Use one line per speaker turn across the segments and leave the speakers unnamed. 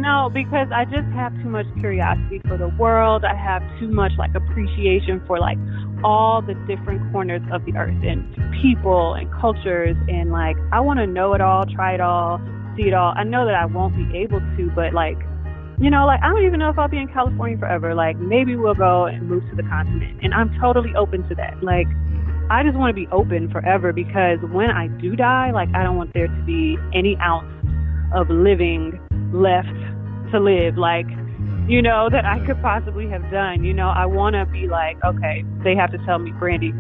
No, because I just have too much curiosity for the world. I have too much like appreciation for like all the different corners of the earth and people and cultures, and like I want to know it all, try it all, see it all. I know that I won't be able to, but like, you know, like I don't even know if I'll be in California forever. Like maybe we'll go and move to the continent, and I'm totally open to that. Like I just want to be open forever, because when I do die, like I don't want there to be any ounce of living left to live, like, you know, that I could possibly have done. You know, I want to be like, okay, they have to tell me, Brandie,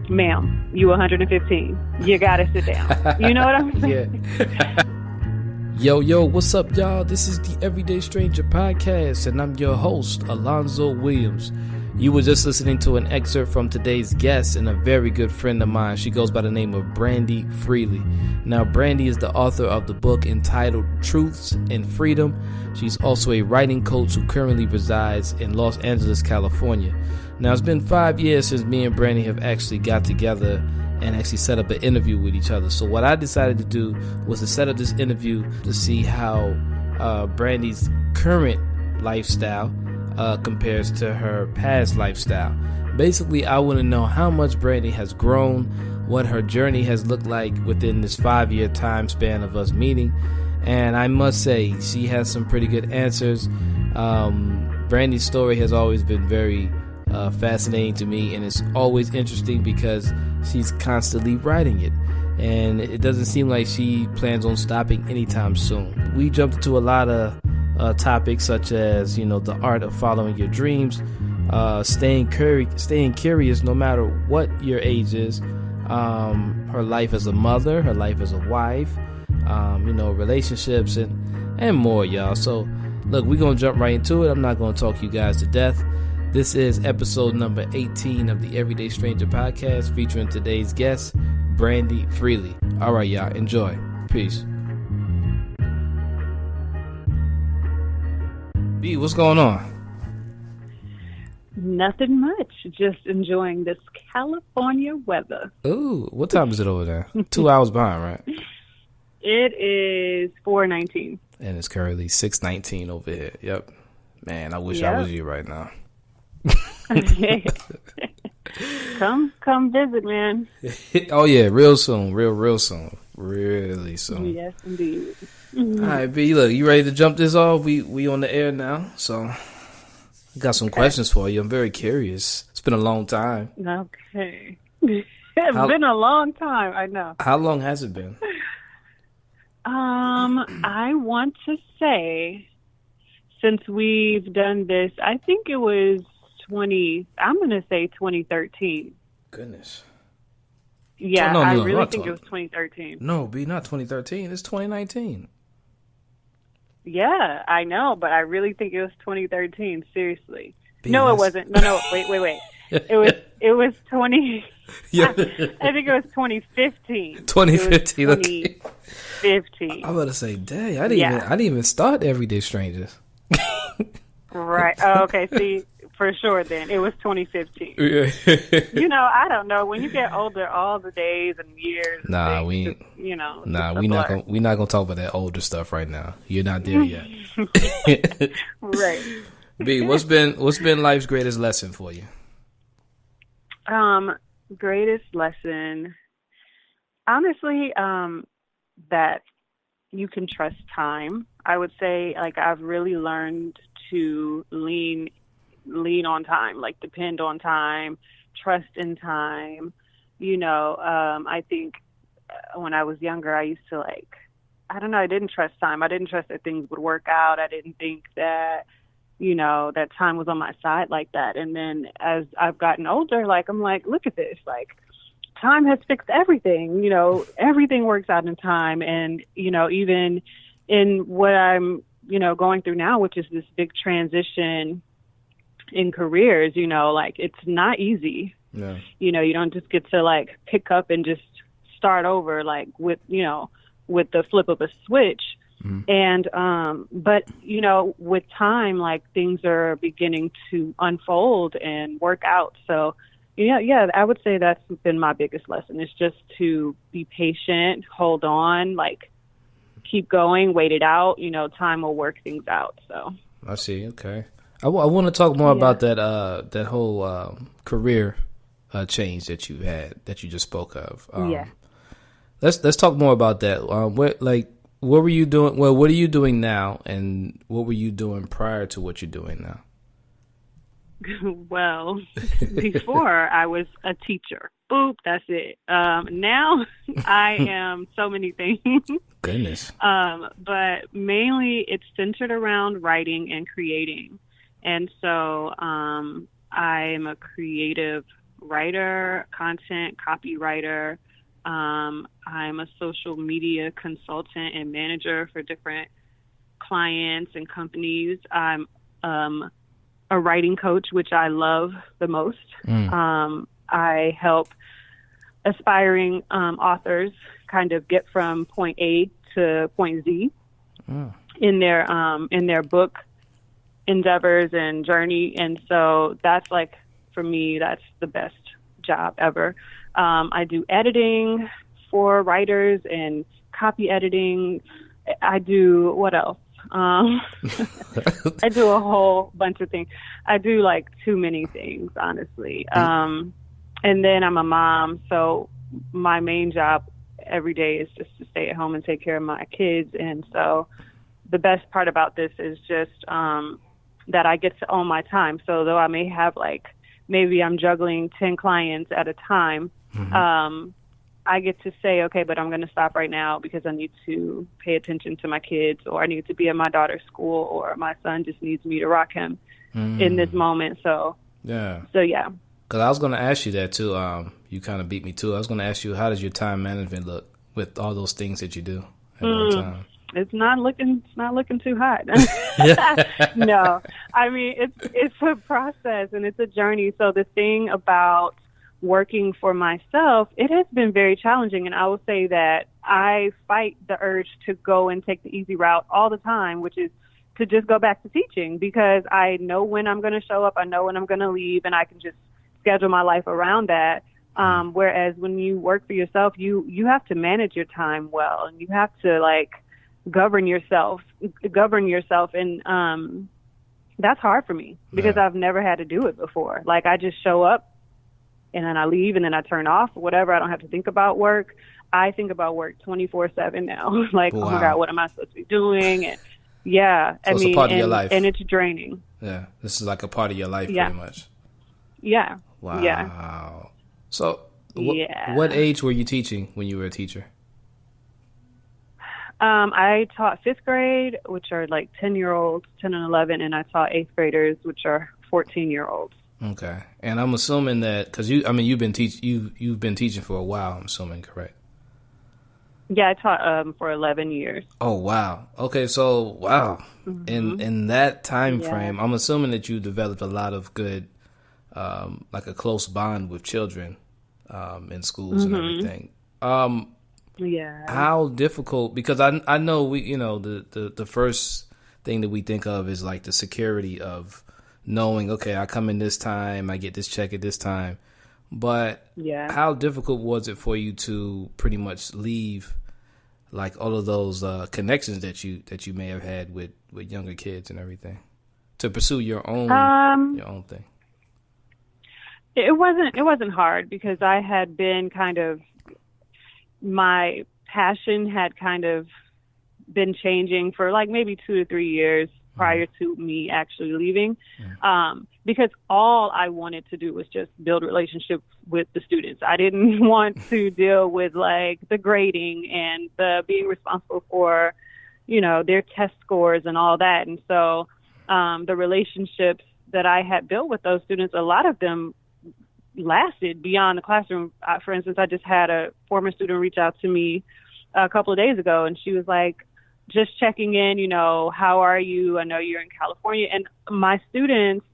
ma'am, you 115. You got to sit down. You know what I'm saying?
Yeah. Yo, what's up, y'all? This is the Everyday Stranger podcast, and I'm your host, Alonzo Williams. You were just listening to an excerpt from today's guest and a very good friend of mine. She goes by the name of Brandie Freely. Now, Brandie is the author of the book entitled Truths and Freedom. She's also a writing coach who currently resides in Los Angeles, California. Now, it's been 5 years since me and Brandie have actually got together and actually set up an interview with each other. So what I decided to do was to set up this interview to see how Brandie's current lifestyle compares to her past lifestyle. Basically, I want to know how much Brandie has grown, what her journey has looked like within this 5-year time span of us meeting. And I must say, she has some pretty good answers. Brandie's story has always been very fascinating to me, and it's always interesting because she's constantly writing it, and it doesn't seem like she plans on stopping anytime soon. We jumped into a lot of topics such as, you know, the art of following your dreams, staying curious no matter what your age is, her life as a mother, her life as a wife, you know, relationships and more, y'all. So look, we're gonna jump right into it. I'm not gonna talk you guys to death. This is episode number 18 of the Everyday Stranger podcast, featuring today's guest, Brandie Freely. All right, y'all, enjoy. Peace. B, what's going on?
Nothing much. Just enjoying this California weather.
Ooh, what time is it over there? 2 hours behind, right?
It is 4:19.
And it's currently 6:19 over here. Yep. Man, I wish I was you right now.
Come visit, man.
Oh yeah, real soon, real soon, really soon.
Yes, indeed.
All right, B, look, you ready to jump this off? We on the air now, so I got some questions for you. I'm very curious. It's been a long time.
Okay, it's been a long time. I know.
How long has it been?
I want to say since we've done this, I think it was I'm going to say 2013.
Goodness.
Yeah, I really think it was 2013.
No, B, not 2013. It's 2019.
Yeah, I know, but I really think it was 2013. Seriously.
B,
no, it wasn't. No, wait. It was 20.
Yeah.
I think it was 2015.
2015.
2015.
I'm about to say, dang, I didn't even start Everyday Strangers.
Right. Oh, okay. See, for sure then. It was 2015.
Yeah.
You know, I don't know. When you get older, all the days and years.
Nah,
we're
not gonna talk about that older stuff right now. You're not there yet.
Right.
B, what's been life's greatest lesson for you?
Greatest lesson, honestly, that you can trust time. I would say, like, I've really learned to lean on time, like depend on time, trust in time. You know, I think when I was younger, I used to I didn't trust time. I didn't trust that things would work out. I didn't think that, you know, that time was on my side like that. And then as I've gotten older, I'm like, look at this, time has fixed everything. You know, everything works out in time. And, you know, even in what I'm, you know, going through now, which is this big transition in careers, you know, it's not easy.
Yeah.
You know, you don't just get to pick up and just start over with the flip of a switch.
Mm-hmm.
And but you know, with time, things are beginning to unfold and work out. So yeah, I would say that's been my biggest lesson, is just to be patient, hold on, keep going, wait it out. Time will work things out. So
I see. Okay. I want to talk more about that whole career change that you had, that you just spoke of. Let's talk more about that. What were you doing? Well, what are you doing now, and what were you doing prior to what you're doing now?
Well, before I was a teacher. Boop, that's it. Now I am so many things.
Goodness.
But mainly it's centered around writing and creating. And so I'm a creative writer, content copywriter. I'm a social media consultant and manager for different clients and companies. I'm a writing coach, which I love the most. I help aspiring authors kind of get from point A to point Z in their book endeavors and journey. And so that's like, for me, that's the best job ever. I do editing for writers and copy editing. I do, what else? I do a whole bunch of things. I do like too many things, honestly. And then I'm a mom, so my main job every day is just to stay at home and take care of my kids. And so the best part about this is just that I get to own my time. So though I may have maybe I'm juggling 10 clients at a time, I get to say, okay, but I'm going to stop right now because I need to pay attention to my kids, or I need to be at my daughter's school, or my son just needs me to rock him in this moment. So yeah.
Because I was going to ask you that too. You kind of beat me too. I was going to ask you, how does your time management look with all those things that you do at one time?
It's not looking too hot. No, I mean, it's a process and it's a journey. So the thing about working for myself, it has been very challenging. And I will say that I fight the urge to go and take the easy route all the time, which is to just go back to teaching, because I know when I'm going to show up, I know when I'm going to leave, and I can just schedule my life around that. Whereas when you work for yourself, you have to manage your time well, and you have to govern yourself. And that's hard for me because I've never had to do it before. I just show up and then I leave and then I turn off or whatever. I don't have to think about work. I think about work 24/7 now. Oh my God, what am I supposed to be doing? And
it's a part of your life.
And it's draining.
Yeah. This is like a part of your life pretty much.
Yeah.
Wow.
Yeah.
So what age were you teaching when you were a teacher?
I taught 5th grade, which are 10-year-olds, 10 and 11, and I taught 8th graders, which are 14-year-olds.
Okay, and I'm assuming that because you've been teaching for a while. I'm assuming, correct?
Yeah, I taught for 11 years.
Oh wow. Okay, so wow. In that time frame, I'm assuming that you developed a lot of good, a close bond with children, in schools and everything. How difficult? Because I know the first thing that we think of is the security of knowing, okay, I come in this time, I get this check at this time. But how difficult was it for you to pretty much leave all of those connections that you may have had with younger kids and everything to pursue your own thing? It
wasn't hard because I had been my passion had kind of been changing for maybe 2 to 3 years prior to me actually leaving, because all I wanted to do was just build relationships with the students. I didn't want to deal with the grading and the being responsible for, their test scores and all that. And so the relationships that I had built with those students, a lot of them lasted beyond the classroom. For instance, I just had a former student reach out to me a couple of days ago, and she was just checking in, how are you? I know you're in California. And my students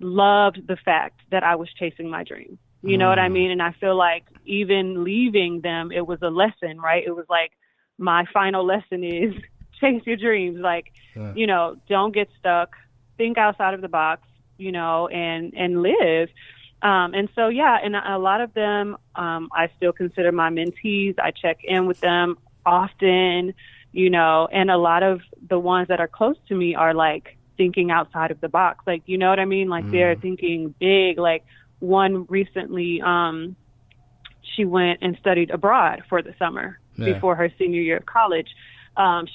loved the fact that I was chasing my dream. You know what I mean? And I feel even leaving them, it was a lesson, right? It was my final lesson is chase your dreams. Don't get stuck, think outside of the box, and live. And so, and a lot of them, I still consider my mentees. I check in with them often, and a lot of the ones that are close to me are like thinking outside of the box. Like, you know what I mean? Like they're thinking big. Like one recently, she went and studied abroad for the summer before her senior year of college.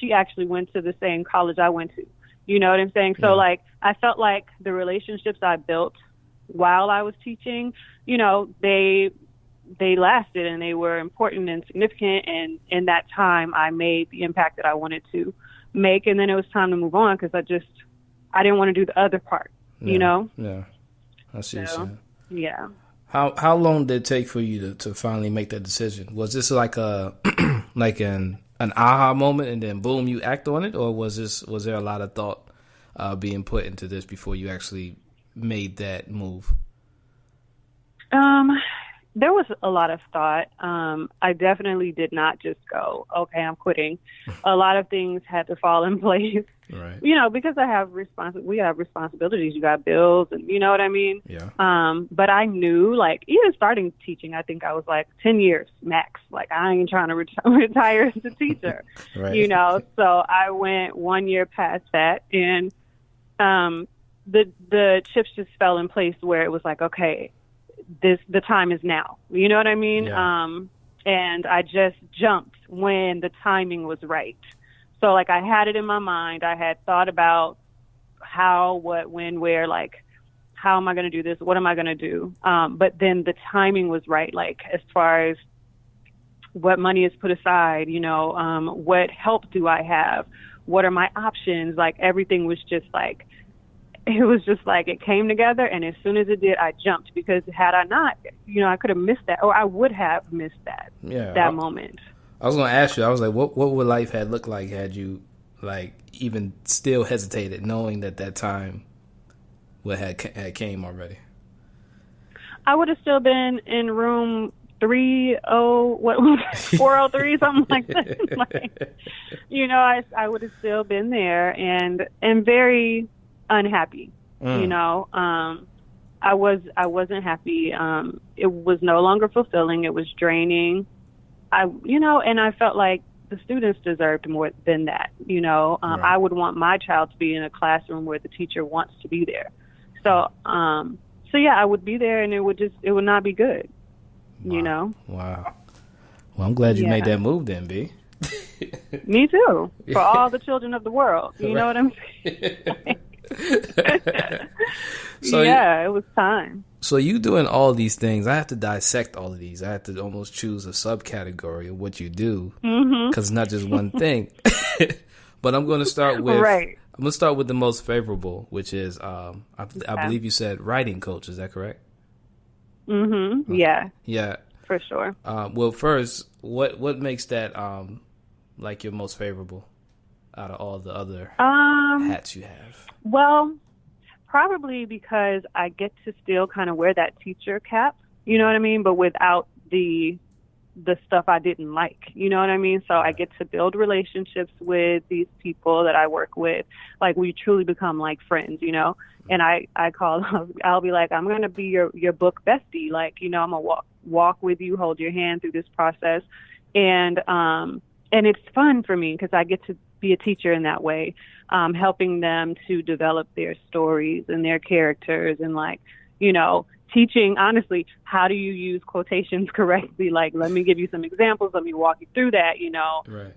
She actually went to the same college I went to. You know what I'm saying? So like, I felt like the relationships I built while I was teaching, they lasted and they were important and significant. And in that time, I made the impact that I wanted to make. And then it was time to move on because I didn't want to do the other part,
Yeah, I see you saying.
Yeah.
How long did it take for you to finally make that decision? Was this like a like an aha moment and then boom, you act on it, or was there a lot of thought being put into this before you actually made that move?
There was a lot of thought. I definitely did not just go, okay, I'm quitting. A lot of things had to fall in place,
right?
Because we have responsibilities. You got bills, and you know what I mean?
Yeah.
But I knew, like, even starting teaching, I think I was like 10 years max. Like, I ain't trying to retire as a teacher,
right.
So I went 1 year past that, and the chips just fell in place where it was like, okay, the time is now. You know what I mean?
Yeah.
And I just jumped when the timing was right. So like I had it in my mind. I had thought about how, what, when, where, like, how am I going to do this? What am I going to do? But then the timing was right. Like as far as what money is put aside, what help do I have? What are my options? Like everything was just like, it was just like it came together, and as soon as it did, I jumped, because had I not, I could have missed that, or I would have missed that moment.
I was going to ask you, I was like, what would life had looked like had you like even still hesitated, knowing that time had came already?
I would have still been in room 403, something like that. Like, I would have still been there and very unhappy. I wasn't happy. It was no longer fulfilling. It was draining. And I felt like the students deserved more than that. Right. I would want my child to be in a classroom where the teacher wants to be there. So yeah, I would be there, and it would not be good.
Wow. Wow. Well, I'm glad you made that move then, B.
Me too. For all the children of the world. You know what I'm saying? So it was time.
So you doing all these things, I have to dissect all of these. I have to almost choose a subcategory of what you do, because it's not just one thing. But I'm going to start with I'm going to start with the most favorable, which is I believe you said writing coach. Is that correct?
Yeah.
Yeah.
For sure.
Well, first, what makes that like your most favorable out of all the other hats you have?
Well, probably because I get to still kind of wear that teacher cap, you know what I mean? But without the stuff I didn't like, you know what I mean? So I get to build relationships with these people that I work with. Like, we truly become like friends, and I'll be like, I'm going to be your book bestie. Like, I'm going to walk with you, hold your hand through this process. And it's fun for me because I get to be a teacher in that way, helping them to develop their stories and their characters, and like, teaching, honestly, how do you use quotations correctly? Like, let me give you some examples. Let me walk you through that,
Right.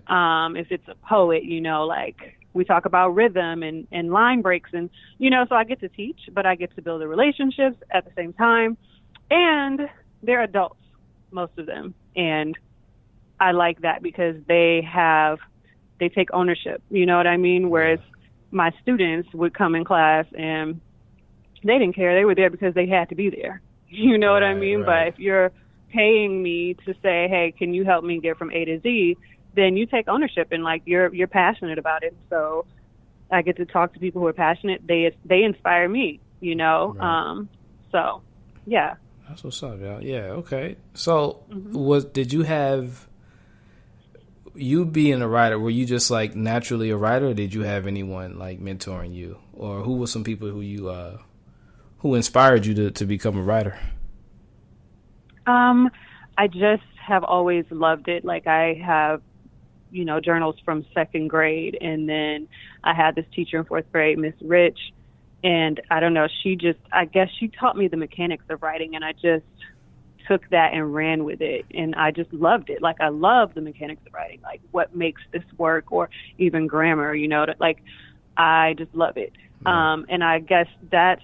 If it's a poet, like we talk about rhythm and line breaks, and, so I get to teach, but I get to build the relationships at the same time. And they're adults, most of them. And I like that because they take ownership, you know what I mean? Whereas my students would come in class and they didn't care. They were there because they had to be there. You know what I mean? Right. But if you're paying me to say, hey, can you help me get from A to Z, then you take ownership and like you're passionate about it. So I get to talk to people who are passionate. They inspire me, Right. So yeah.
That's what's up, y'all. Yeah, okay. So did you have you being a writer, were you just like naturally a writer, or did you have anyone like mentoring you, or who were some people who you who inspired you to become a writer?
I just have always loved it. Like, I have journals from second grade. And then I had this teacher in fourth grade, Miss Rich, and I don't know, I guess she taught me the mechanics of writing, and I just took that and ran with it. And I just loved it. Like, I love the mechanics of writing, like what makes this work, or even grammar, like, I just love it. And I guess that's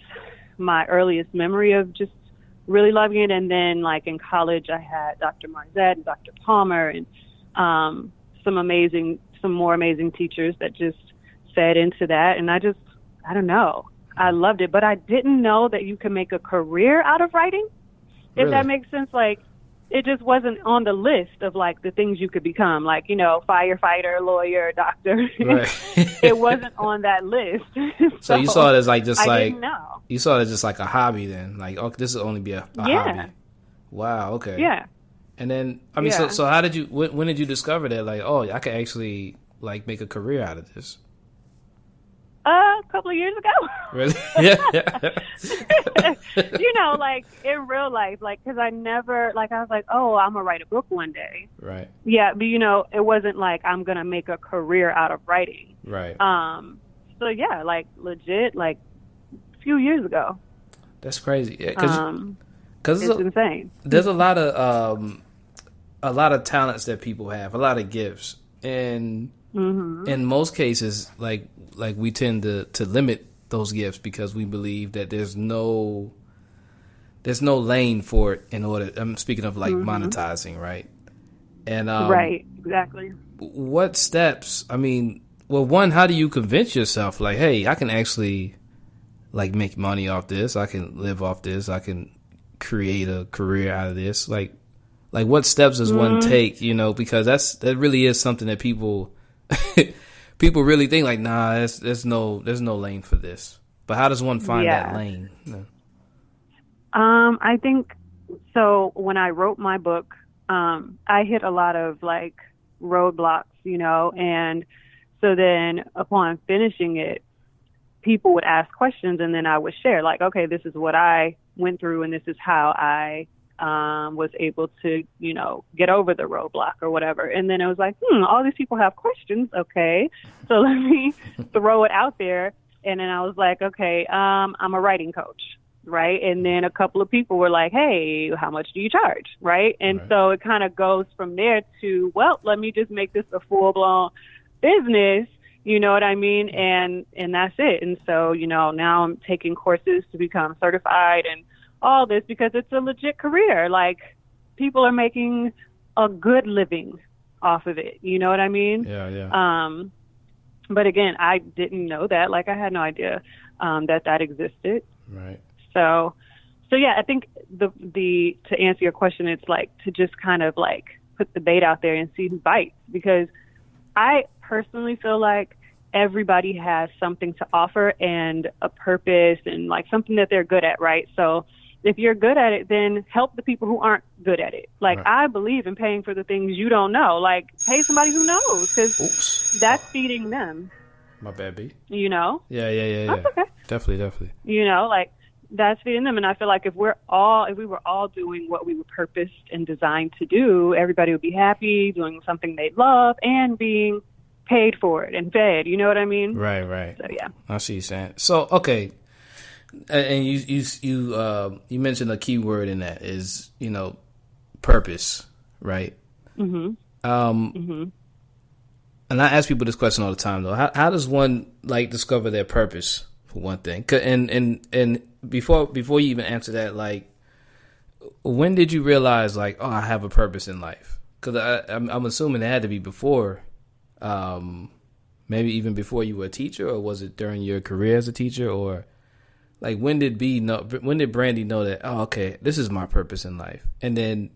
my earliest memory of just really loving it. And then, like, in college, I had Dr. Marzette and Dr. Palmer, and some more amazing teachers that just fed into that. And I don't know, I loved it. But I didn't know that you can make a career out of writing, if that makes sense. Like, it just wasn't on the list of, like, the things you could become, like, firefighter, lawyer, doctor. Right. It wasn't on that list.
So you saw it as, like,
I didn't know.
You saw it as just like a hobby then, like, okay, this will only be a hobby. Wow. Okay.
Yeah.
And then, I mean, so how did you, when did you discover that, like, oh, I could actually, like, make a career out of this?
A couple of years ago.
Really?
Like, in real life, like, because I never, like, I was like, oh, I'm going to write a book one day.
Right.
Yeah, but, it wasn't like I'm going to make a career out of writing.
Right.
So, yeah, like, legit, like, a few years ago.
That's crazy. Yeah, because
it's insane.
There's a lot of talents that people have, a lot of gifts. And in most cases, like we tend to limit those gifts because we believe that there's no lane for it in order. I'm speaking of, like, monetizing, right? And
right, exactly.
What steps? I mean, well, one, how do you convince yourself, like, hey, I can actually, like, make money off this. I can live off this. I can create a career out of this. Like what steps does one take? Because that really is something that people really think, like, nah, there's no lane for this. But how does one find that lane?
I think so. When I wrote my book, I hit a lot of, like, roadblocks, and so then upon finishing it, people would ask questions, and then I would share, like, okay, this is what I went through, and this is how I was able to, get over the roadblock or whatever. And then it was like, all these people have questions. Okay, so let me throw it out there. And then I was like, okay, I'm a writing coach, right? And then a couple of people were like, hey, how much do you charge, right? And so it kind of goes from there to, well, let me just make this a full-blown business, you know what I mean? And that's it. And so, now I'm taking courses to become certified and all this because it's a legit career. Like, people are making a good living off of it. You know what I mean?
Yeah.
But again, I didn't know that. Like, I had no idea that existed.
Right.
So yeah, I think the to answer your question, it's like to just kind of, like, put the bait out there and see who bites, because I personally feel like everybody has something to offer and a purpose and, like, something that they're good at, right? So if you're good at it, then help the people who aren't good at it. Like, I believe in paying for the things you don't know. Like, pay somebody who knows, because that's feeding them.
My bad, B.
Yeah.
That's
okay.
Definitely.
Like, that's feeding them. And I feel like if we were all doing what we were purposed and designed to do, everybody would be happy, doing something they love, and being paid for it and fed. You know what I mean?
Right.
So, yeah.
I see you saying. So, okay. And you mentioned a key word in that is, purpose, right? And I ask people this question all the time, though. How does one, like, discover their purpose, for one thing? And before you even answer that, like, when did you realize, like, oh, I have a purpose in life? Because I'm assuming it had to be before, maybe even before you were a teacher, or was it during your career as a teacher, or like, when did Brandie know that, oh, okay, this is my purpose in life? And then,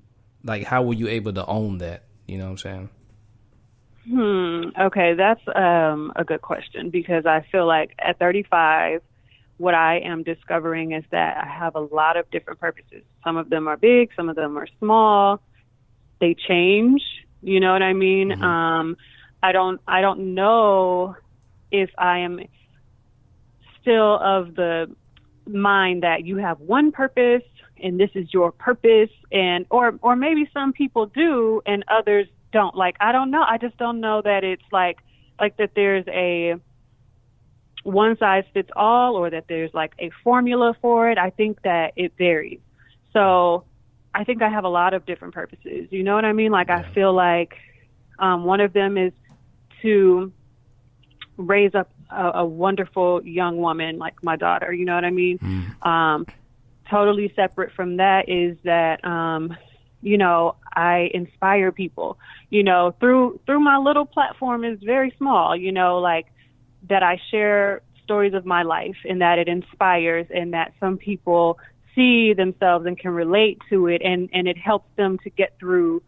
like, how were you able to own that? You know what I'm saying?
Okay, that's a good question, because I feel like at 35, what I am discovering is that I have a lot of different purposes. Some of them are big, some of them are small. They change. You know what I mean? I don't know if I am still of the mind that you have one purpose and this is your purpose, and or maybe some people do and others don't. Like, I don't know. I just don't know that it's like that there's a one size fits all, or that there's like a formula for it. I think that it varies. So I think I have a lot of different purposes. You know what I mean? Like, I feel like one of them is to raise up a wonderful young woman like my daughter. You know what I mean? Totally separate from that is that, I inspire people, through my little platform is very small, like that I share stories of my life and that it inspires and that some people see themselves and can relate to it. And it helps them to get through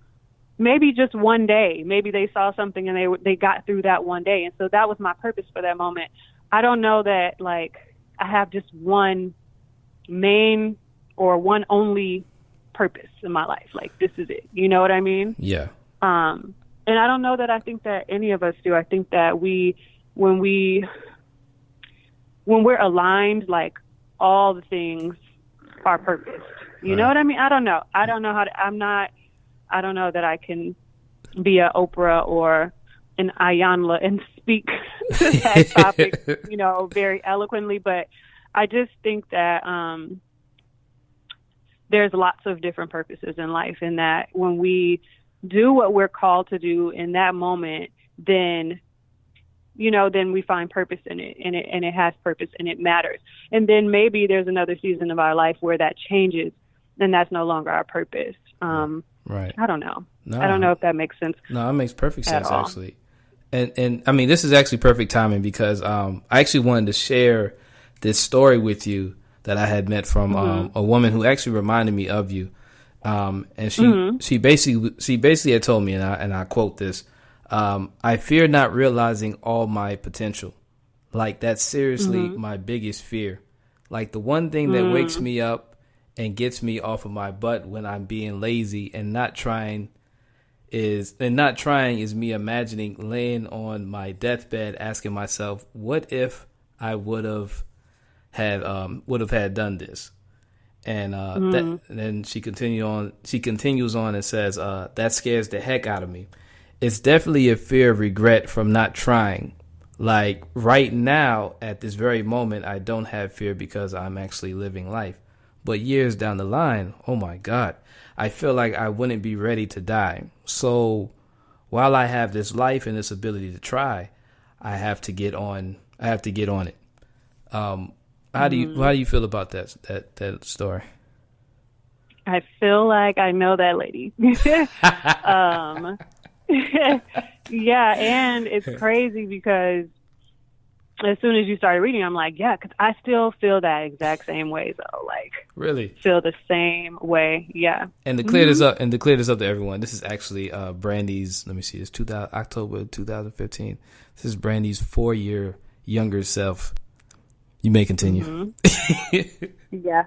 maybe just one day. Maybe they saw something and they got through that one day. And so that was my purpose for that moment. I don't know that like I have just one main or one only purpose in my life. Like, this is it. You know what I mean?
Yeah.
And I don't know that I think that any of us do. I think that when we're aligned, like, all the things are purpose. You know what I mean? I don't know. I don't know I don't know that I can be a Oprah or an Ayanla and speak to that topic, very eloquently, but I just think that there's lots of different purposes in life, and that when we do what we're called to do in that moment, then we find purpose in it, and it has purpose and it matters. And then maybe there's another season of our life where that changes and that's no longer our purpose.
Right.
I don't know. No. I don't know if that makes sense.
No, it makes perfect sense, actually. And I mean, this is actually perfect timing because I actually wanted to share this story with you that I had met from a woman who actually reminded me of you. And she basically had told me, and I quote this, I fear not realizing all my potential. Like, that's seriously my biggest fear. Like, the one thing that wakes me up and gets me off of my butt when I'm being lazy and not trying is me imagining laying on my deathbed asking myself, what if I would have had done this? And then she continues on and says, that scares the heck out of me. It's definitely a fear of regret from not trying. Like, right now, at this very moment, I don't have fear because I'm actually living life. But years down the line, oh my God, I feel like I wouldn't be ready to die. So while I have this life and this ability to try, I have to get on it. How do you feel about that story?
I feel like I know that lady. Yeah, and it's crazy because as soon as you started reading, I'm like, yeah, because I still feel that exact same way, though. Like, really feel the same way, yeah.
And to clear this up, to everyone, this is actually Brandie's. Let me see, it's October 2015. This is Brandie's 4-year younger self. You may continue.
Yeah.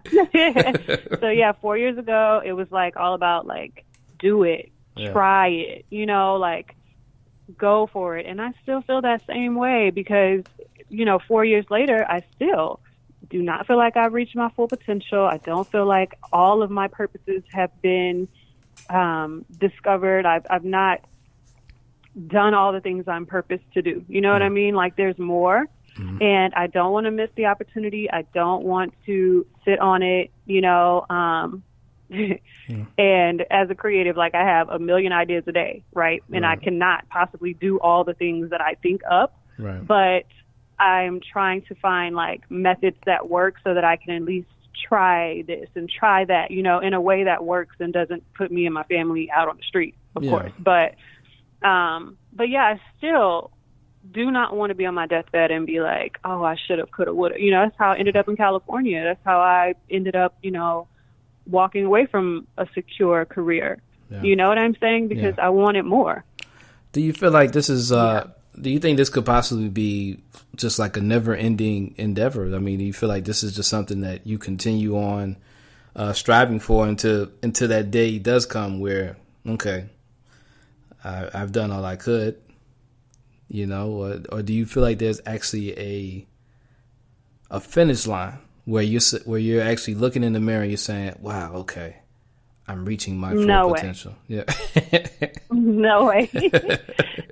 So yeah, 4 years ago, it was like all about like, do it, try it, like go for it. And I still feel that same way because, 4 years later, I still do not feel like I've reached my full potential. I don't feel like all of my purposes have been discovered. I've not done all the things I'm purposed to do. You know what I mean? Like, there's more. And I don't want to miss the opportunity. I don't want to sit on it, And as a creative, like, I have a million ideas a day, right? And I cannot possibly do all the things that I think up. Right. But I'm trying to find, like, methods that work so that I can at least try this and try that, in a way that works and doesn't put me and my family out on the street, of course. But yeah, I still do not want to be on my deathbed and be like, oh, I should have, could have, would have. That's how I ended up in California. That's how I ended up, walking away from a secure career. Yeah. You know what I'm saying? Because I wanted more.
Do you feel like this is, do you think this could possibly be just like a never ending endeavor? I mean, do you feel like this is just something that you continue on striving for until that day does come where, okay, I've done all I could? Or do you feel like there's actually a finish line where you're actually looking in the mirror and you're saying, wow, okay, I'm reaching my
No
full
way.
potential. Yeah.
No way.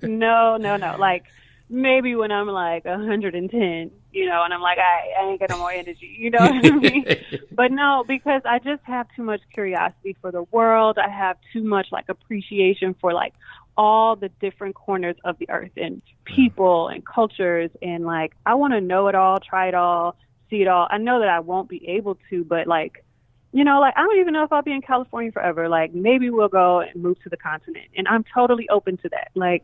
No. Like maybe when I'm like 110, you know, and I'm like, I ain't got no more energy, you know what I mean? But no, because I just have too much curiosity for the world. I have too much like appreciation for like all the different corners of the earth and people and cultures. And like, I want to know it all, try it all, see it all. I know that I won't be able to, but like, you know, like, I don't even know if I'll be in California forever. Like, maybe we'll go and move to the continent. And I'm totally open to that. Like,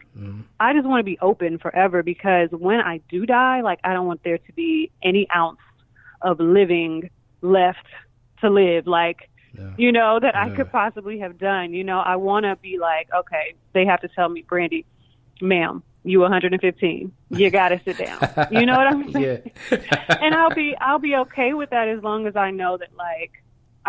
I just want to be open forever because when I do die, like, I don't want there to be any ounce of living left to live, like, you know, that I could possibly have done. You know, I want to be like, okay, they have to tell me, Brandie, ma'am, you 115. You got to sit down. You know what I'm saying? And I'll be okay with that as long as I know that, like,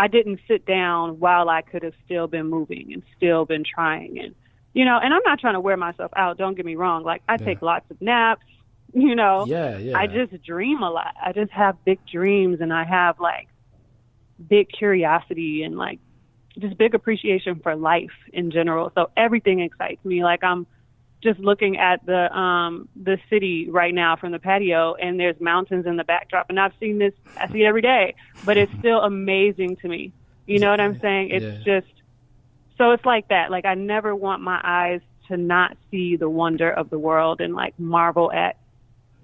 I didn't sit down while I could have still been moving and still been trying. And, you know, and I'm not trying to wear myself out. Don't get me wrong. Like, I take lots of naps, you know. I just dream a lot. I just have big dreams, and I have, like, big curiosity and, like, just big appreciation for life in general. So everything excites me. Like, I'm just looking at the city right now from the patio, and there's mountains in the backdrop, and I see it every day, but it's still amazing to me. You know what I'm saying? It's just, so it's like that. Like, I never want my eyes to not see the wonder of the world and like marvel at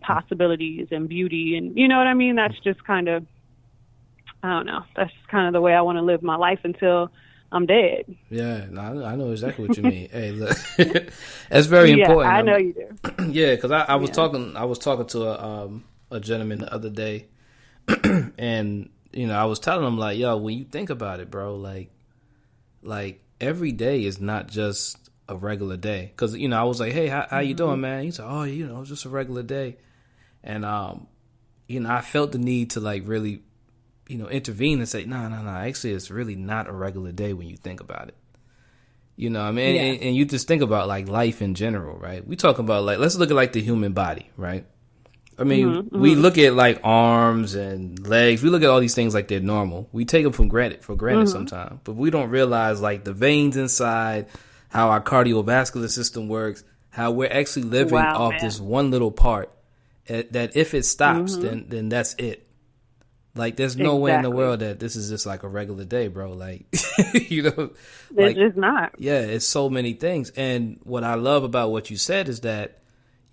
possibilities and beauty. And you know what I mean? That's just kind of, I don't know. That's just kind of the way I want to live my life until I'm dead.
Yeah, no, I know exactly what you mean. Hey, look, that's very important.
I know you do.
Yeah, because I was talking to a gentleman the other day, and you know, I was telling him like, yo, when you think about it, bro, like every day is not just a regular day. Because you know, I was like, hey, how you doing, man? He said, oh, you know, it's just a regular day, and you know, I felt the need to like really, you know, intervene and say, no, actually, it's really not a regular day when you think about it. You know what I mean? And you just think about, like, life in general, right? We talking about, like, let's look at, like, the human body, right? I mean, we look at, like, arms and legs. We look at all these things like they're normal. We take them for granted sometimes. But we don't realize, like, the veins inside, how our cardiovascular system works, how we're actually living off this one little part, that if it stops, then that's it. Like, there's no way in the world that this is just like a regular day, bro. Like, you know,
it's just not.
Yeah, it's so many things. And what I love about what you said is that,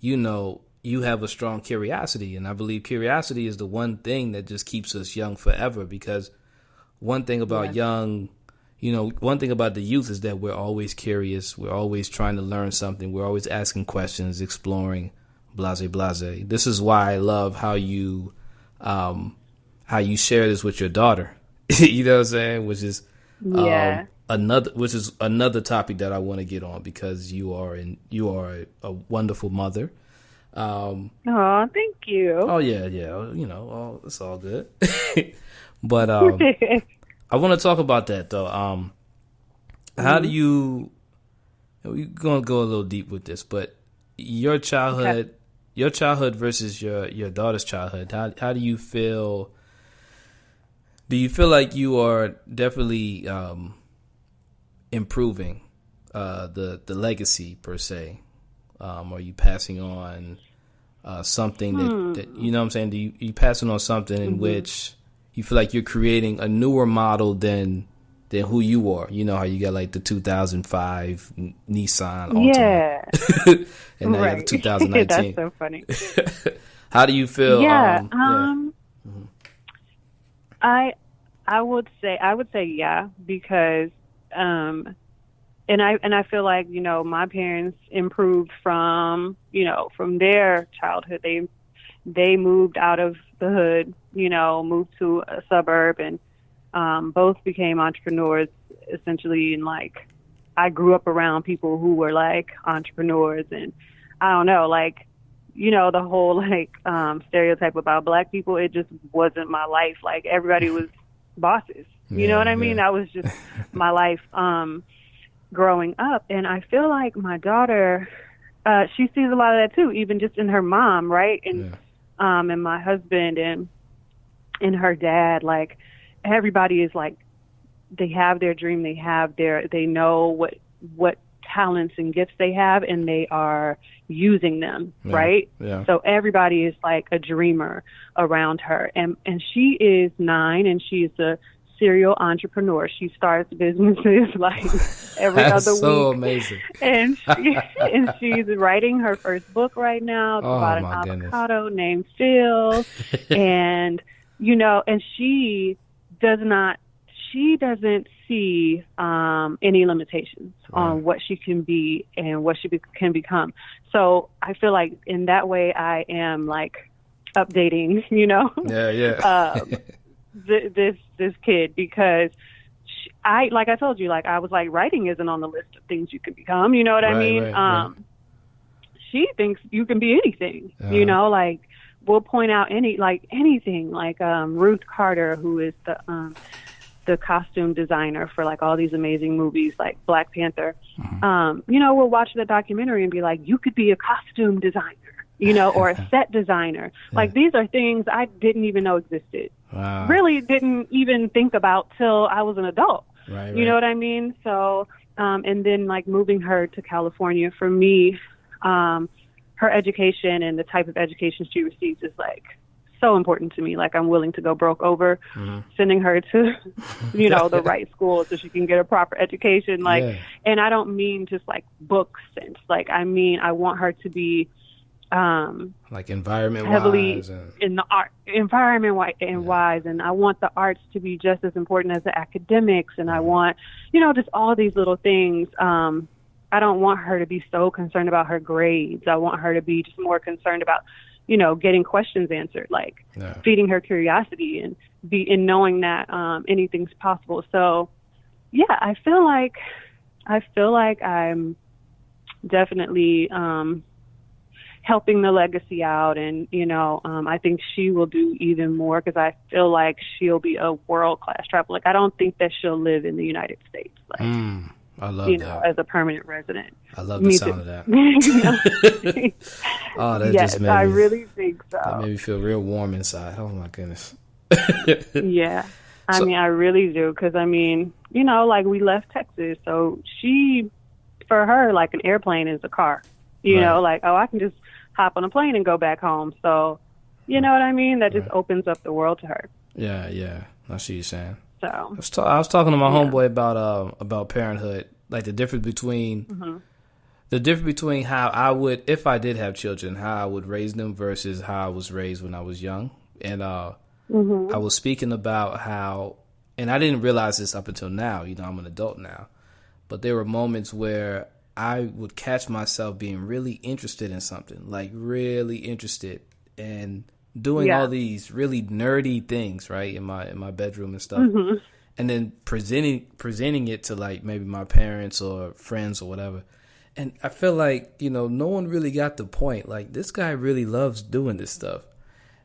you know, you have a strong curiosity. And I believe curiosity is the one thing that just keeps us young forever. Because one thing about one thing about the youth is that we're always curious. We're always trying to learn something. We're always asking questions, exploring, blase, blase. This is why I love how you share this with your daughter, you know what I'm saying? Which is another topic that I want to get on because you are a wonderful mother.
Oh, thank you.
Oh yeah, you know, it's all good. But I want to talk about that though. How do you? We're gonna go a little deep with this, but your childhood versus your daughter's childhood. How do you feel? Do you feel like you are definitely improving the legacy per se? Are you passing on something that you know what I'm saying? Do you passing on something in which you feel like you're creating a newer model than who you are? You know how you got like the 2005 Nissan Altima, and now you have the 2019.
That's so funny.
How do you feel?
I would say yeah, because and I feel like, you know, my parents improved from their childhood. They moved out of the hood, you know, moved to a suburb, and both became entrepreneurs essentially. And like, I grew up around people who were like entrepreneurs, and I don't know, like, you know, the whole like stereotype about black people, it just wasn't my life. Like, everybody was bosses. You know what I mean? That was just my life growing up. And I feel like my daughter, she sees a lot of that too, even just in her mom, right? And and my husband and her dad. Like, everybody is like they have their dream, they know what talents and gifts they have, and they are using them, right?
Yeah.
So everybody is like a dreamer around her. And she is 9, and she's a serial entrepreneur. She starts businesses like every other week.
So amazing.
And she's writing her first book right now. It's about an avocado named Phil. And, and she doesn't see any limitations on what she can be and what she can become. So I feel like in that way I am like updating, this kid, because like I told you, like I was like, writing isn't on the list of things you can become. You know what I mean? Right. She thinks you can be anything. Like we'll point out anything. Like Ruth Carter, who is the costume designer for like all these amazing movies like Black Panther. We'll watch the documentary and be like, you could be a costume designer, or a set designer. Like these are things I didn't even know existed. Wow. Really didn't even think about till I was an adult. Right. You know what I mean? So, and then like moving her to California for me, her education and the type of education she receives is like so important to me. Like I'm willing to go broke over sending her to, the right school so she can get a proper education. Like, and I don't mean just like book sense. Like, I mean, I want her to be,
like environment
heavily
wise
in the art environment wise. And I want the arts to be just as important as the academics. And I want, just all these little things. I don't want her to be so concerned about her grades. I want her to be just more concerned about, getting questions answered, like feeding her curiosity and knowing that anything's possible. So, yeah, I feel like I'm definitely helping the legacy out, and I think she will do even more, because I feel like she'll be a world-class traveler. Like I don't think that she'll live in the United States. Like,
I love that.
As a permanent resident.
I love the sound of that. Oh, that just made me,
I really think so.
That made me feel real warm inside. Oh my goodness.
Yeah. I mean, I really do. Because, I mean, like we left Texas. So for her, like an airplane is a car. You know, like, I can just hop on a plane and go back home. So, you know what I mean? That just opens up the world to her. Yeah.
I see what you're saying.
So
I was talking to my homeboy about parenthood, like the difference between how I would, if I did have children, how I would raise them versus how I was raised when I was young. And I was speaking about how, and I didn't realize this up until now, I'm an adult now, but there were moments where I would catch myself being really interested in something, like really interested, and doing all these really nerdy things, right, in my bedroom and stuff, and then presenting it to like maybe my parents or friends or whatever. And I feel like, no one really got the point. Like, this guy really loves doing this stuff.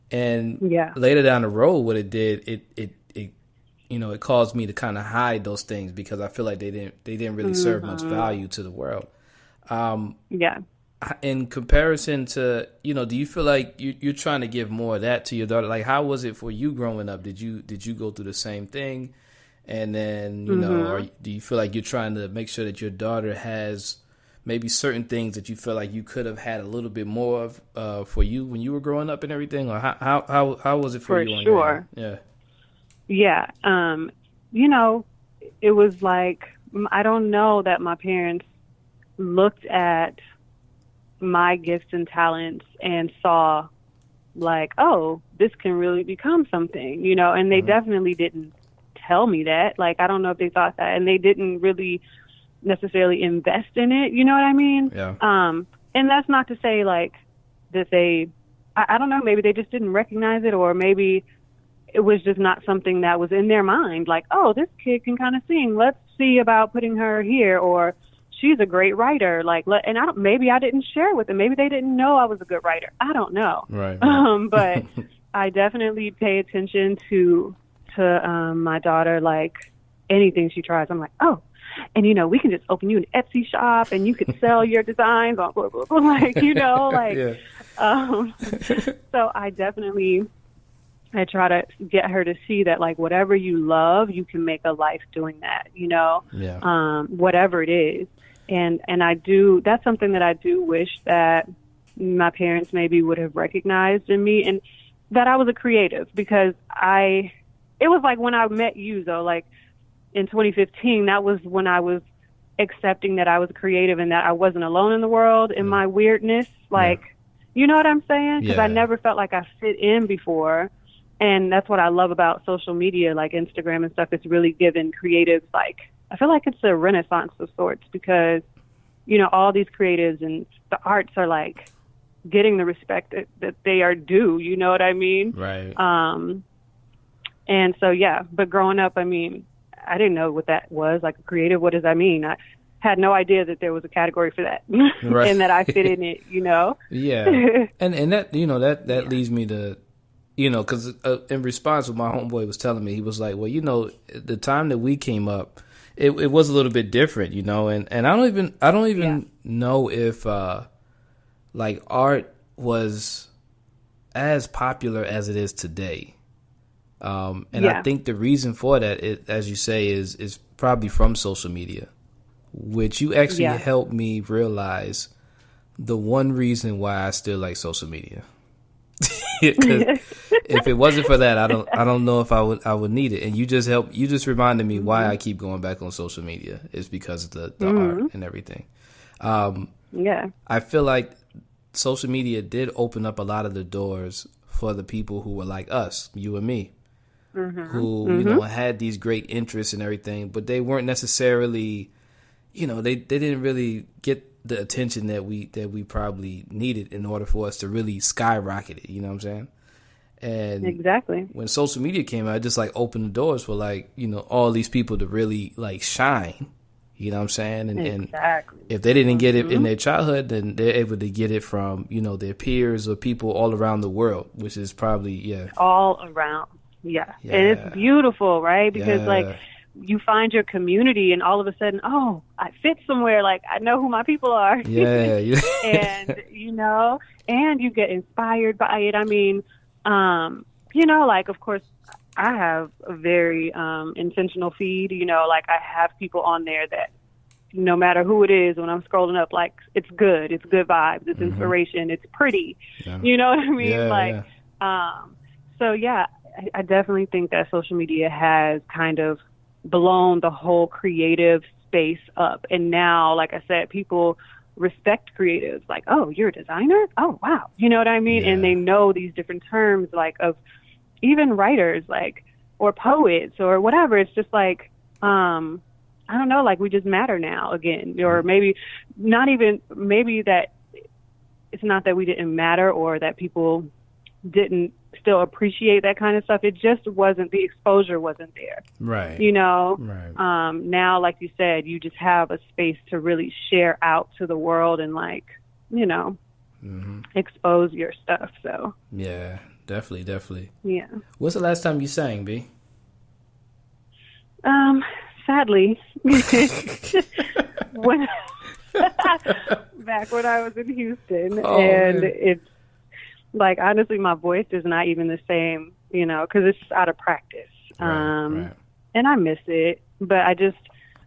And later down the road, what it did, it caused me to kind of hide those things, because I feel like they didn't really serve much value to the world. In comparison to, do you feel like you're trying to give more of that to your daughter? Like, how was it for you growing up? Did you go through the same thing? And then, or do you feel like you're trying to make sure that your daughter has maybe certain things that you feel like you could have had a little bit more of for you when you were growing up and everything? Or how was it for you?
For sure. Yeah. It was like, I don't know that my parents looked at my gifts and talents and saw like, oh, this can really become something, and they definitely didn't tell me that. Like, I don't know if they thought that, and they didn't really necessarily invest in it. You know what I mean?
Yeah.
And that's not to say like that I don't know, maybe they just didn't recognize it, or maybe it was just not something that was in their mind. Like, oh, this kid can kind of sing. Let's see about putting her here, or she's a great writer. Like, and maybe I didn't share with them. Maybe they didn't know I was a good writer. I don't know.
Right.
But I definitely pay attention to my daughter. Like, anything she tries, I'm like, oh, and we can just open you an Etsy shop, and you could sell your designs on blah, blah, blah. Like, so I definitely I try to get her to see that, like, whatever you love, you can make a life doing that, whatever it is. And I do, that's something that I do wish that my parents maybe would have recognized in me, and that I was a creative, because it was like when I met you, though, like in 2015, that was when I was accepting that I was creative and that I wasn't alone in the world in my weirdness. Like, you know what I'm saying? Because I never felt like I fit in before. And that's what I love about social media, like Instagram and stuff. It's really given creatives, like, I feel like it's a renaissance of sorts, because, all these creatives and the arts are like getting the respect that they are due. You know what I mean?
Right.
And so, but growing up, I mean, I didn't know what that was, like a creative. What does that mean? I had no idea that there was a category for that
right.
and that I fit in it,
Yeah. And that, that leads me to, because in response, what my homeboy was telling me, he was like, well, the time that we came up, it was a little bit different, and I don't even know if like art was as popular as it is today. I think the reason for that, as you say, is probably from social media, which you actually helped me realize the one reason why I still like social media. Because if it wasn't for that, I don't know if I would need it. And you just reminded me why I keep going back on social media is because of the art and everything. I feel like social media did open up a lot of the doors for the people who were like us, you and me, who had these great interests and everything, but they weren't necessarily, they didn't really get the attention that we probably needed in order for us to really skyrocket it. You know what I'm saying? And
exactly,
when social media came out, it just like opened the doors for like, all these people to really like shine. You know what I'm saying? And,
exactly.
And if they didn't get it in their childhood, then they're able to get it from, their peers or people all around the world, which is probably,
all around. Yeah. And it's beautiful, right? Because like you find your community and all of a sudden, oh, I fit somewhere. Like I know who my people are.
Yeah.
And, and you get inspired by it. I mean, like, of course, I have a very intentional feed, like I have people on there that no matter who it is, when I'm scrolling up, like it's good vibes, it's inspiration, it's pretty, you know what I mean? So I definitely think that social media has kind of blown the whole creative space up. And now, like I said, people respect creatives, like, oh, you're a designer? Oh, wow. You know what I mean? Yeah. And they know these different terms, like of even writers, like, or poets or whatever. It's just like, I don't know, like we just matter now again, or maybe not even, maybe that it's not that we didn't matter or that people didn't still appreciate that kind of stuff. It just wasn't, the exposure wasn't there.
Right.
Right. Now, like you said, you just have a space to really share out to the world and like, expose your stuff. So
yeah, definitely.
Yeah.
What's the last time you sang, B?
Sadly, when back when I was in Houston, and man. It's like, honestly, my voice is not even the same, because it's out of practice. Right. And I miss it, but I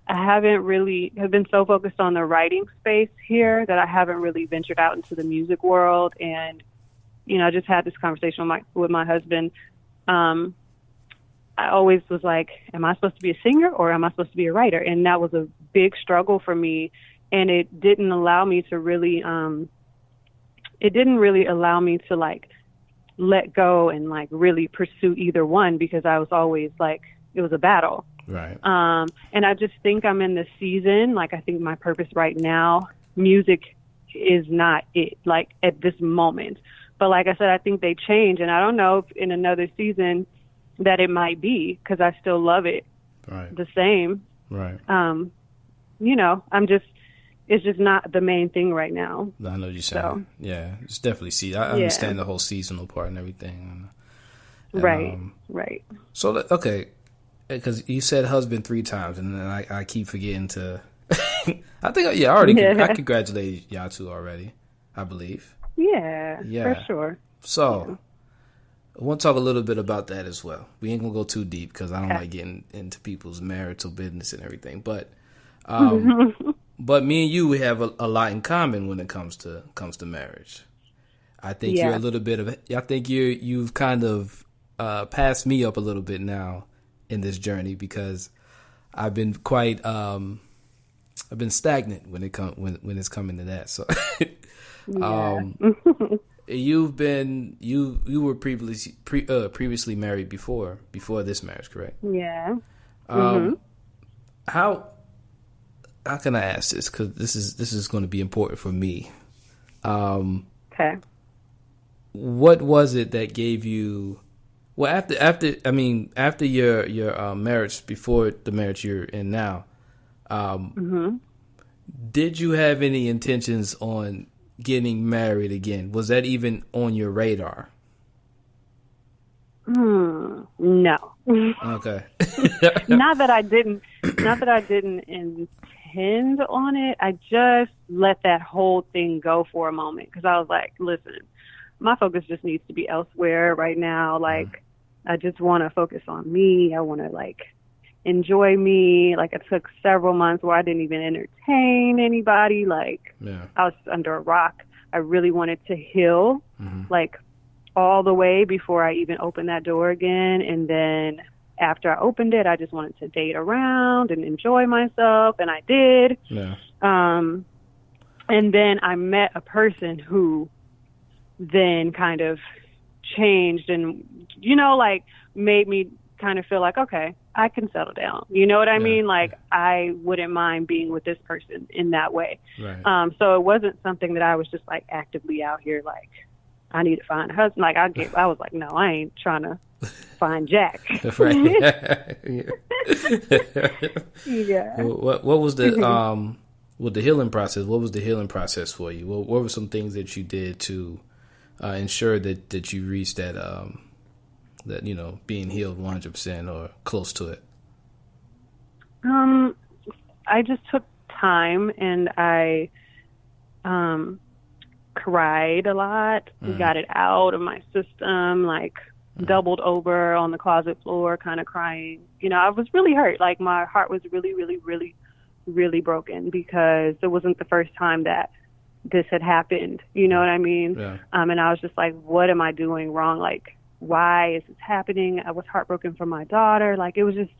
haven't really have been so focused on the writing space here that I haven't really ventured out into the music world. And, I just had this conversation with my husband. I always was like, am I supposed to be a singer or am I supposed to be a writer? And that was a big struggle for me. And it didn't allow me to really, allow me to like let go and like really pursue either one, because I was always like, it was a battle.
Right.
And I just think I'm in the season. Like, I think my purpose right now, music is not it, like at this moment. But like I said, I think they change. And I don't know if in another season that it might be, because I still love it the same.
Right.
It's just not the main thing right now.
I know what you're saying. So, yeah, it's definitely I understand the whole seasonal part and everything. And,
right.
So, okay, because you said husband 3 times, and then I keep forgetting to. I think, I congratulated y'all two already, I believe.
Yeah, for sure.
So, I want to talk a little bit about that as well. We ain't gonna go too deep because I don't like getting into people's marital business and everything. But, but me and you, we have a lot in common when it comes to marriage. I think you're a little bit of. I think you've kind of passed me up a little bit now in this journey because I've been quite. I've been stagnant when it's coming to that. So, you were previously married before this marriage, correct?
Yeah.
How can I ask this? Because this is going to be important for me.
Okay.
What was it that gave you? Well, after your marriage, before the marriage you're in now, did you have any intentions on getting married again? Was that even on your radar?
No.
Okay.
Not that I didn't intend on it. I just let that whole thing go for a moment because I was like, listen, my focus just needs to be elsewhere right now. Like, I just want to focus on me. I want to enjoy me. Like, it took several months where I didn't even entertain anybody. Like, I was under a rock. I really wanted to heal, all the way before I even opened that door again. And then after I opened it, I just wanted to date around and enjoy myself, and I did. Yeah. And then I met a person who then kind of changed and, made me kind of feel like, okay, I can settle down. You know what I mean? Like, I wouldn't mind being with this person in that way. Right. So it wasn't something that I was just actively out here I need to find a husband. I was like, no, I ain't trying to find Jack.
Right.
Yeah.
What was the with the healing process? What was the healing process for you? What were some things that you did to ensure that you reached that being healed 100% or close to it?
I just took time and I cried a lot. Got it out of my system, doubled over on the closet floor, kind of crying. I was really hurt. My heart was really, really, really, really broken because it wasn't the first time that this had happened. You know what I mean? Yeah. And I was just like, what am I doing wrong? Why is this happening? I was heartbroken for my daughter. It was just,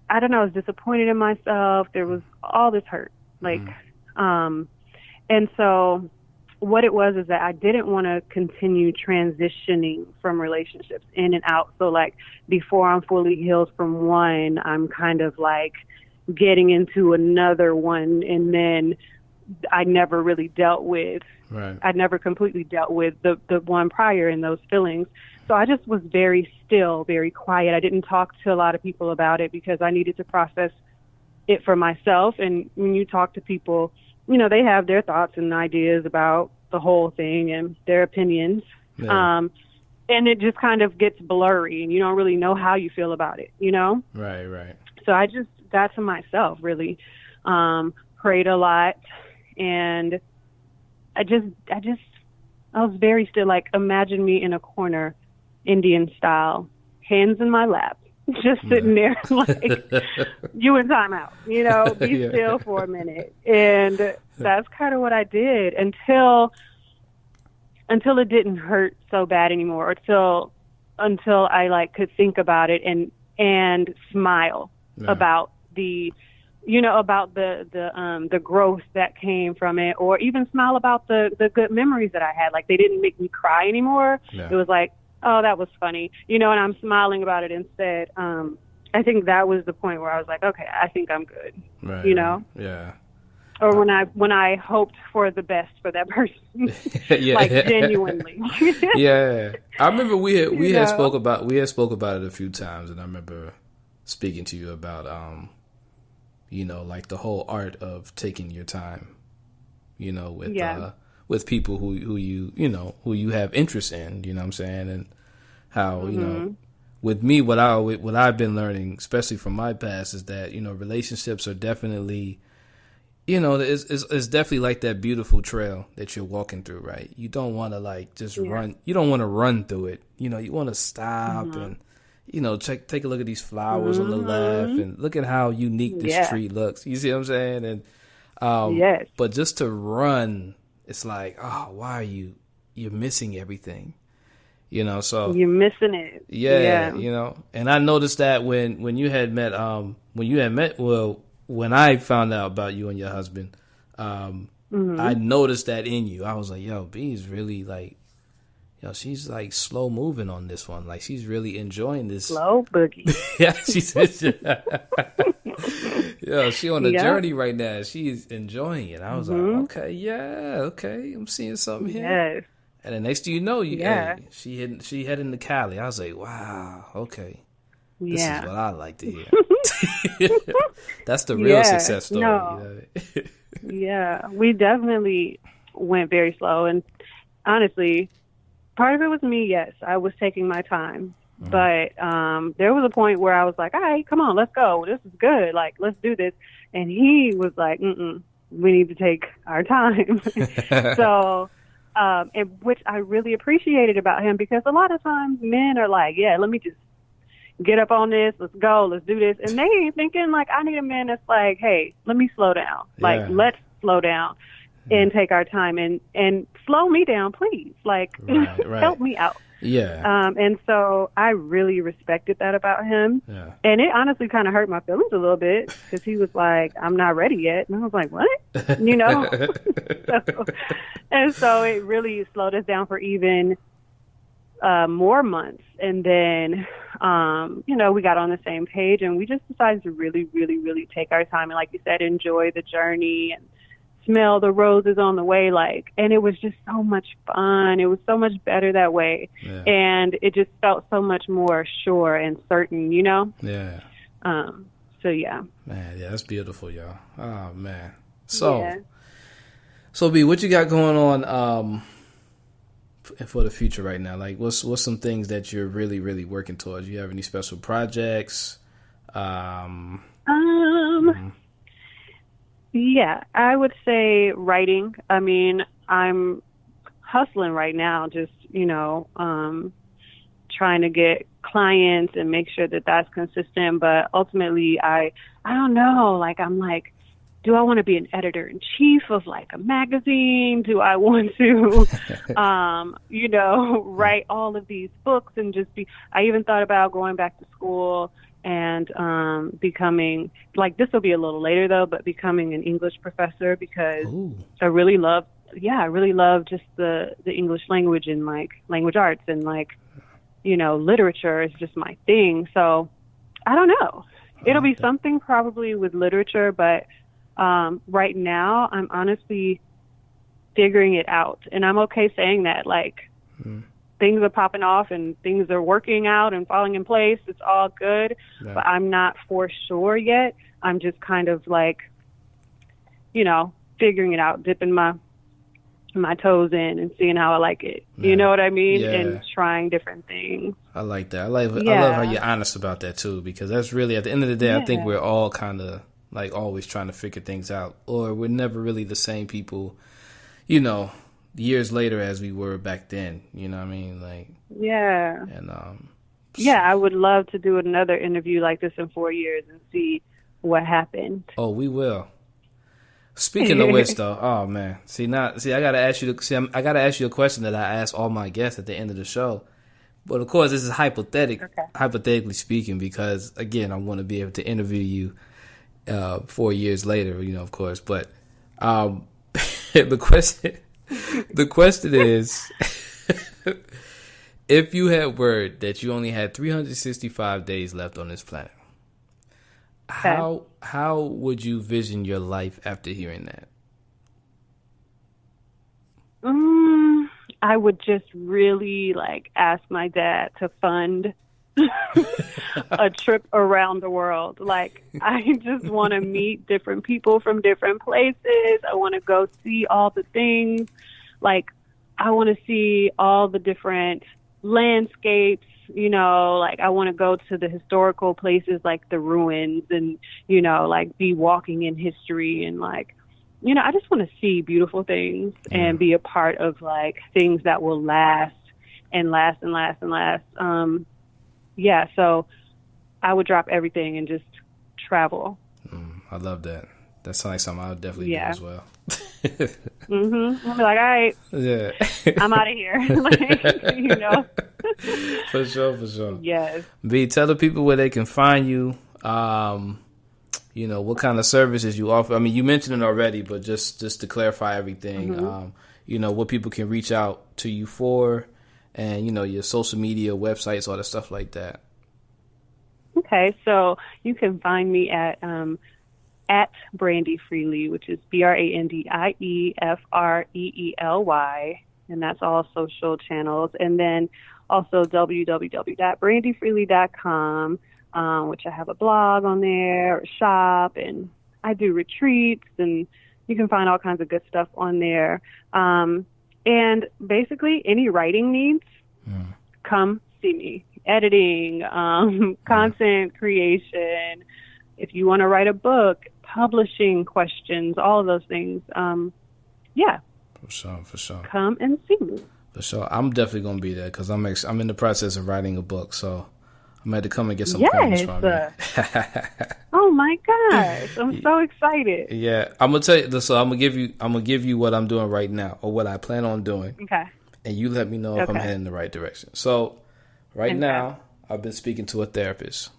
I don't know, I was disappointed in myself. There was all this hurt. And so what it was is that I didn't want to continue transitioning from relationships in and out. So before I'm fully healed from one, I'm kind of getting into another one, and then I never really dealt with, I never completely dealt with the one prior in those feelings. So I just was very still, very quiet. I didn't talk to a lot of people about it because I needed to process it for myself. And when you talk to people, they have their thoughts and ideas about the whole thing and their opinions. Yeah. And it just kind of gets blurry and you don't really know how you feel about it, Right. So I just got to myself, really, prayed a lot, and I was very still. Imagine me in a corner, Indian style, hands in my lap, just sitting there you in timeout, be still for a minute. And that's kind of what I did until it didn't hurt so bad anymore, or until I could think about it and smile about the growth that came from it, or even smile about the good memories that I had. They didn't make me cry anymore. Yeah. It was oh, that was funny, and I'm smiling about it instead. I think that was the point where I was like, okay, I think I'm good. Right.
Yeah.
Or when I hoped for the best for that person, genuinely.
Yeah, I remember we had spoke about it a few times, and I remember speaking to you about the whole art of taking your time, with people who you have interest in, you know what I'm saying, and how with me, what I've been learning, especially from my past, is that relationships are definitely it's definitely like that beautiful trail that you're walking through, right? You don't want to like just run. You don't want to run through it. You want to stop and, take a look at these flowers on the left and look at how unique this tree looks. You see what I'm saying? And,
yes.
But just to run, it's like, oh, why are you're missing everything, so
you're missing it.
Yeah. And I noticed that when you had met, when I found out about you and your husband, I noticed that in you. I was like, yo, B is really like, she's like slow moving on this one. Like she's really enjoying this.
Slow boogie.
Yeah, she on a journey right now. She's enjoying it. I was like, okay, I'm seeing something here.
Yes.
And the next thing you know, she heading to Cali. I was like, wow, okay. This is what I like to hear. That's the real success story. No.
Yeah, we definitely went very slow. And honestly, part of it was me, yes. I was taking my time. But there was a point where I was like, all right, come on, let's go. This is good. Like, let's do this. And he was like, we need to take our time. So, and which I really appreciated about him, because a lot of times men are like, yeah, let me just get up on this. Let's go. Let's do this. And they ain't thinking like, I need a man that's like, hey, let me slow down. Like, let's slow down and take our time and slow me down, please. Like, help me out.
Yeah.
And so I really respected that about him.
Yeah.
And it honestly kind of hurt my feelings a little bit, because he was like, I'm not ready yet. And I was like, what? So it really slowed us down for even more months. And then, we got on the same page, and we just decided to really, really, really take our time. And like you said, enjoy the journey and smell the roses on the way. And it was just so much fun. It was so much better that way. Yeah. And it just felt so much more sure and certain,
Yeah.
So yeah.
Man, yeah, that's beautiful, y'all. Oh man. So B, what you got going on for the future right now? Like what's some things that you're really, really working towards? You have any special projects?
Yeah, I would say writing. I mean, I'm hustling right now, just, trying to get clients and make sure that that's consistent. But ultimately, I don't know, I'm like, do I want to be an editor-in-chief of a magazine? Do I want to, write all of these books and just I even thought about going back to school and becoming, this will be a little later though, but becoming an English professor, because I really love just the English language and language arts and literature is just my thing. So I don't know. It'll be something probably with literature, but right now I'm honestly figuring it out, and I'm okay saying that. Things are popping off and things are working out and falling in place. It's all good, but I'm not for sure yet. I'm just kind of figuring it out, dipping my toes in and seeing how I like it. Yeah. You know what I mean? Yeah. And trying different things.
I like that. I love how you're honest about that too, because that's really, at the end of the day, I think we're all kind of always trying to figure things out, or we're never really the same people, years later as we were back then. You know what I mean?
Yeah.
And
I would love to do another interview like this in 4 years and see what happened.
Oh, we will. Speaking of which, though, oh man, I gotta ask you a question that I ask all my guests at the end of the show. But of course, this is hypothetically speaking, because again, I want to be able to interview you 4 years later, of course. But the question is, if you had word that you only had 365 days left on this planet, how would you vision your life after hearing that?
I would just really ask my dad to fund a trip around the world. I just want to meet different people from different places. I want to go see all the things. I want to see all the different landscapes, I want to go to the historical places, the ruins, and, be walking in history and I just want to see beautiful things and be a part of like things that will last and last and last and last. So I would drop everything and just travel.
I love that. That sounds like something I would definitely do as well.
I'll be like, all right, I'm out of here.
For sure.
Yes.
B, tell the people where they can find you. What kind of services you offer. I mean, you mentioned it already, but just to clarify everything, what people can reach out to you for, and your social media, websites, all that stuff like that.
Okay, so you can find me at Brandie Freely, which is BrandieFreely, and that's all social channels. And then also www.brandiefreely.com, which I have a blog on there, a shop, and I do retreats, and you can find all kinds of good stuff on there. And basically, any writing needs, come see me. Editing, content creation, if you want to write a book, publishing questions, all of those things. For sure. Come and see me.
For sure. I'm definitely going to be there because I'm in the process of writing a book, so I'm going to come and get some pointers from you.
Oh my gosh, I'm so excited.
Yeah, I'm going to tell you. So I'm going to give you what I'm doing right now, or what I plan on doing.
Okay.
And you let me know if I'm heading in the right direction. So right now, I've been speaking to a therapist,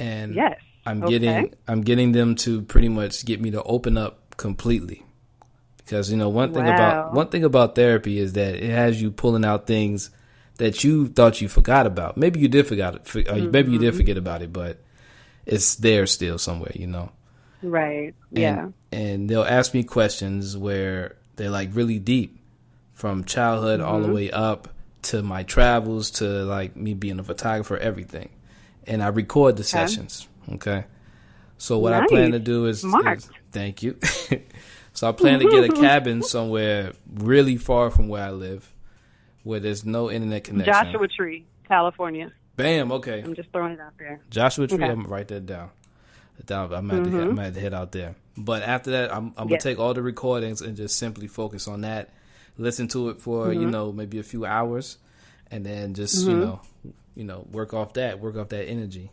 and I'm getting them to pretty much get me to open up completely. Because one thing about therapy is that it has you pulling out things that you thought you forgot about. Maybe you did forget it. Maybe you did forget about it, but it's there still somewhere.
Right. Yeah.
And they'll ask me questions where they're like really deep, from childhood all the way up to my travels, to like me being a photographer, everything. And I record the sessions. Okay. So what I plan to do is thank you. So I plan to get a cabin somewhere really far from where I live, where there's no internet connection.
Joshua Tree, California.
Bam. Okay.
I'm just throwing it out there.
Joshua Tree. I'm gonna write that down. I'm gonna have to head out there. But after that, I'm gonna take all the recordings and just simply focus on that. Listen to it for maybe a few hours, and then just work off that energy.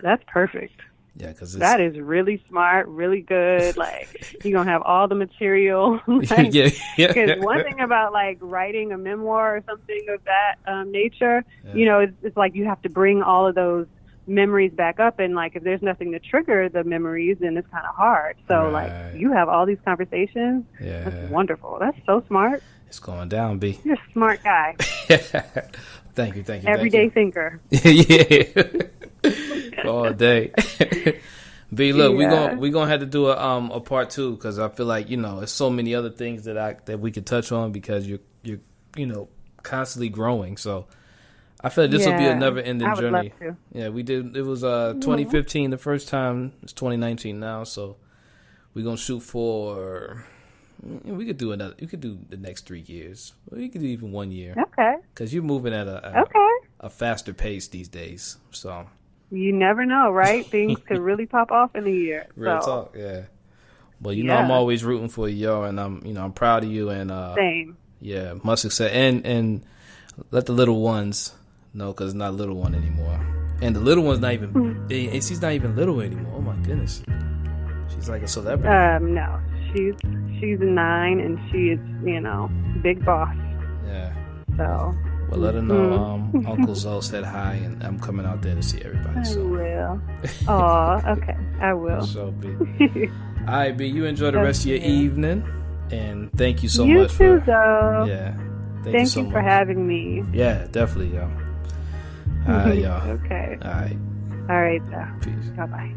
That's perfect.
Yeah, because
that is really smart, really good. Like, you're gonna have all the material. Because one thing about like writing a memoir or something of that nature, it's like you have to bring all of those memories back up, and like if there's nothing to trigger the memories, then it's kind of hard. So like you have all these conversations. Yeah, that's wonderful. That's so smart.
It's going down, B.
You're a smart guy.
Thank you.
Everyday thinker.
All day. B, look, we're gonna have to do a part 2, because I feel like there's so many other things that we could touch on, because you're constantly growing. So I feel like this will be a never ending journey.
Love to.
Yeah, we did. It was 2015 the first time. It's 2019 now, so we're gonna shoot for. We could do another. You could do the next 3 years. Or you could do even 1 year.
Okay.
Because you're moving at a faster pace these days. So
you never know, right? Things could really pop off in a year.
Real talk, yeah. But I'm always rooting for you, and I'm proud of you, and
same.
Yeah, much success, and let the little ones know, because it's not a little one anymore, and the little one's not even. She's not even little anymore. Oh my goodness, she's like a celebrity.
No, she's 9, and she is big boss.
Yeah.
So.
Well, let her know Uncle Zoe said hi, and I'm coming out there to see everybody.
I will. Oh, okay. I will.
So, B. All right, B, you enjoy the rest of your evening, and thank you so much
for...
You too, though. Yeah.
Thank you for having me.
Yeah, definitely, yo. All right, y'all.
Okay.
All right.
All right, though.
Peace.
Bye-bye.